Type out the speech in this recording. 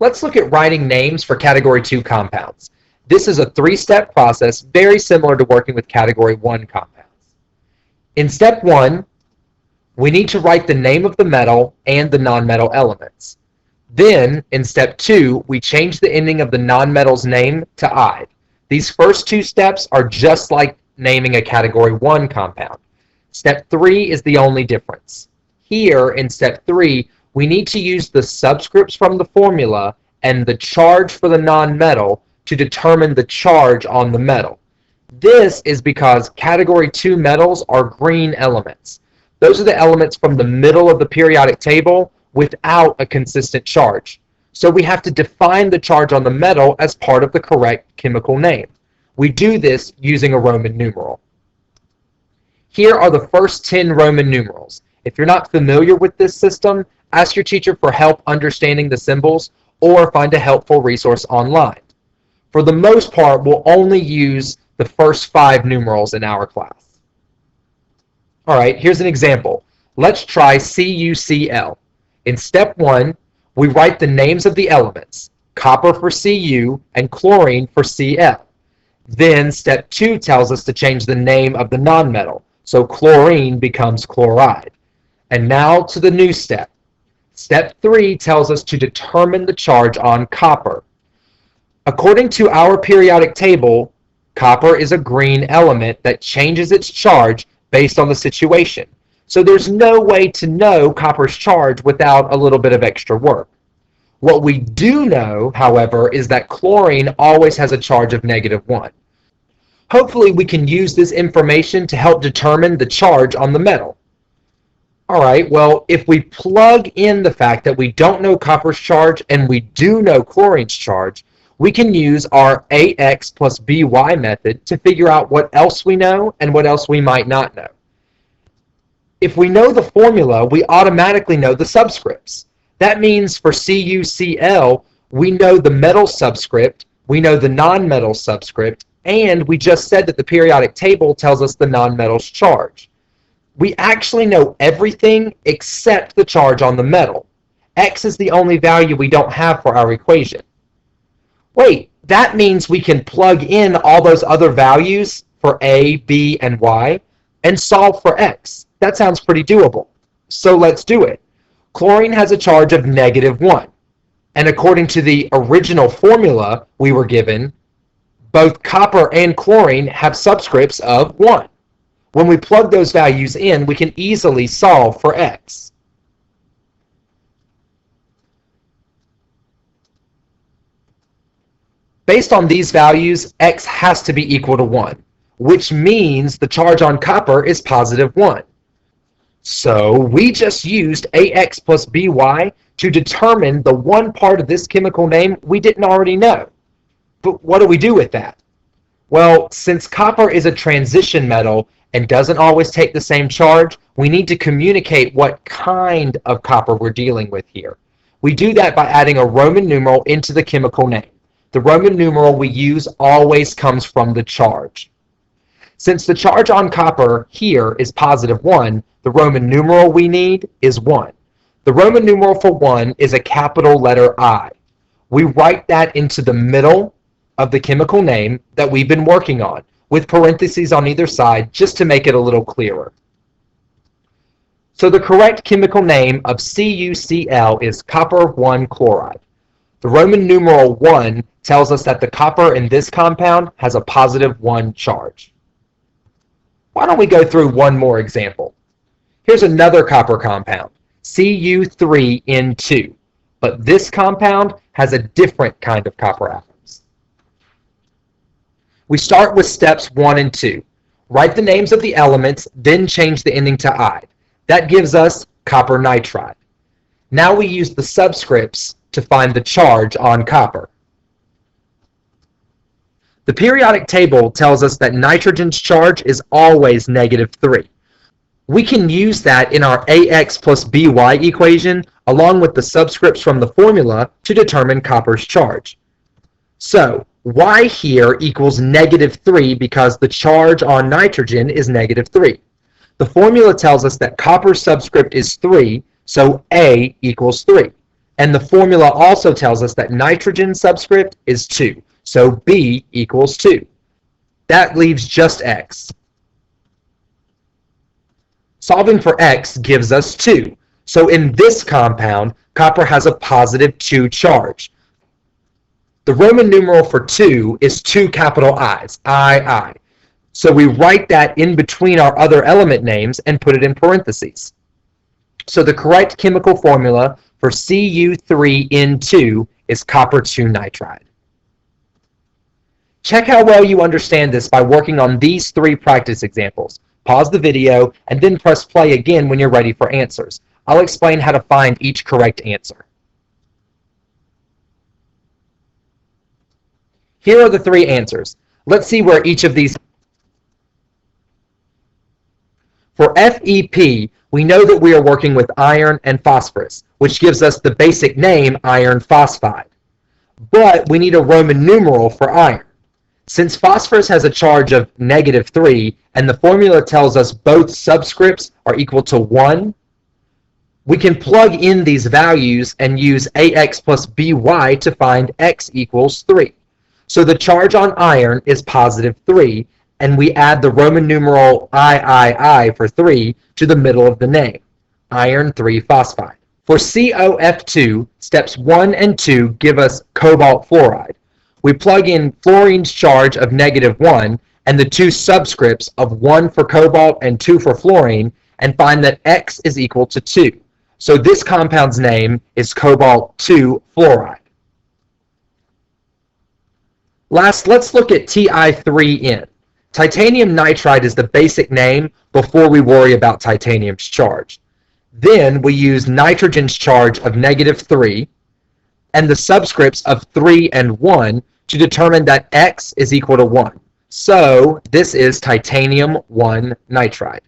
Let's look at writing names for Category 2 compounds. This is a three-step process very similar to working with Category 1 compounds. In step 1, we need to write the name of the metal and the nonmetal elements. Then, in step 2, we change the ending of the nonmetal's name to "-ide". These first two steps are just like naming a Category 1 compound. Step 3 is the only difference. Here, in step 3, we need to use the subscripts from the formula and the charge for the nonmetal to determine the charge on the metal. This is because Category 2 metals are green elements. Those are the elements from the middle of the periodic table without a consistent charge. So we have to define the charge on the metal as part of the correct chemical name. We do this using a Roman numeral. Here are the first 10 Roman numerals. If you're not familiar with this system, ask your teacher for help understanding the symbols or find a helpful resource online. For the most part, we'll only use the first 5 numerals in our class. Alright, here's an example. Let's try CuCl. In step 1, we write the names of the elements, copper for Cu and chlorine for Cl. Then step 2 tells us to change the name of the nonmetal, so chlorine becomes chloride. And now to the new step. Step 3 tells us to determine the charge on copper. According to our periodic table, copper is a green element that changes its charge based on the situation. So there's no way to know copper's charge without a little bit of extra work. What we do know, however, is that chlorine always has a charge of -1. Hopefully we can use this information to help determine the charge on the metal. Alright, well, if we plug in the fact that we don't know copper's charge and we do know chlorine's charge, we can use our AX plus BY method to figure out what else we know and what else we might not know. If we know the formula, we automatically know the subscripts. That means for CuCl, we know the metal subscript, we know the nonmetal subscript, and we just said that the periodic table tells us the nonmetal's charge. We actually know everything except the charge on the metal. X is the only value we don't have for our equation. Wait, that means we can plug in all those other values for A, B, and Y and solve for X. That sounds pretty doable. So let's do it. Chlorine has a charge of -1. And according to the original formula we were given, both copper and chlorine have subscripts of 1. When we plug those values in, we can easily solve for X. Based on these values, X has to be equal to 1, which means the charge on copper is +1. So we just used AX plus BY to determine the one part of this chemical name we didn't already know. But what do we do with that? Well, since copper is a transition metal and doesn't always take the same charge, we need to communicate what kind of copper we're dealing with here. We do that by adding a Roman numeral into the chemical name. The Roman numeral we use always comes from the charge. Since the charge on copper here is +1, the Roman numeral we need is 1. The Roman numeral for 1 is a capital letter I. We write that into the middle of the chemical name that we've been working on, with parentheses on either side just to make it a little clearer. So the correct chemical name of CuCl is copper 1 chloride. The Roman numeral 1 tells us that the copper in this compound has a +1 charge. Why don't we go through one more example? Here's another copper compound, Cu3N2, but this compound has a different kind of copper atoms. We start with steps 1 and 2. Write the names of the elements, then change the ending to "-ide". That gives us copper nitride. Now we use the subscripts to find the charge on copper. The periodic table tells us that nitrogen's charge is always -3. We can use that in our AX plus BY equation along with the subscripts from the formula to determine copper's charge. So Y here equals -3 because the charge on nitrogen is -3. The formula tells us that copper's subscript is 3, so A equals 3. And the formula also tells us that nitrogen subscript is 2. So B equals 2. That leaves just X. Solving for X gives us 2. So in this compound, copper has a positive 2 charge. The Roman numeral for 2 is 2 capital I's, II. So we write that in between our other element names and put it in parentheses. So the correct chemical formula for Cu3N2 is copper 2 nitride. Check how well you understand this by working on these 3 practice examples. Pause the video and then press play again when you're ready for answers. I'll explain how to find each correct answer. Here are the 3 answers. Let's see where each of these. For FeP, we know that we are working with iron and phosphorus, which gives us the basic name iron phosphide. But we need a Roman numeral for iron. Since phosphorus has a charge of -3 and the formula tells us both subscripts are equal to 1, we can plug in these values and use AX plus BY to find X equals 3. So the charge on iron is +3, and we add the Roman numeral III for 3 to the middle of the name, iron 3 phosphide. For COF2, steps 1 and 2 give us cobalt fluoride. We plug in fluorine's charge of -1 and the 2 subscripts of 1 for cobalt and 2 for fluorine and find that X is equal to 2. So this compound's name is cobalt 2 fluoride. Last, let's look at Ti3N. Titanium nitride is the basic name before we worry about titanium's charge. Then we use nitrogen's charge of -3 and the subscripts of 3 and 1 to determine that X is equal to 1. So this is titanium 1 nitride.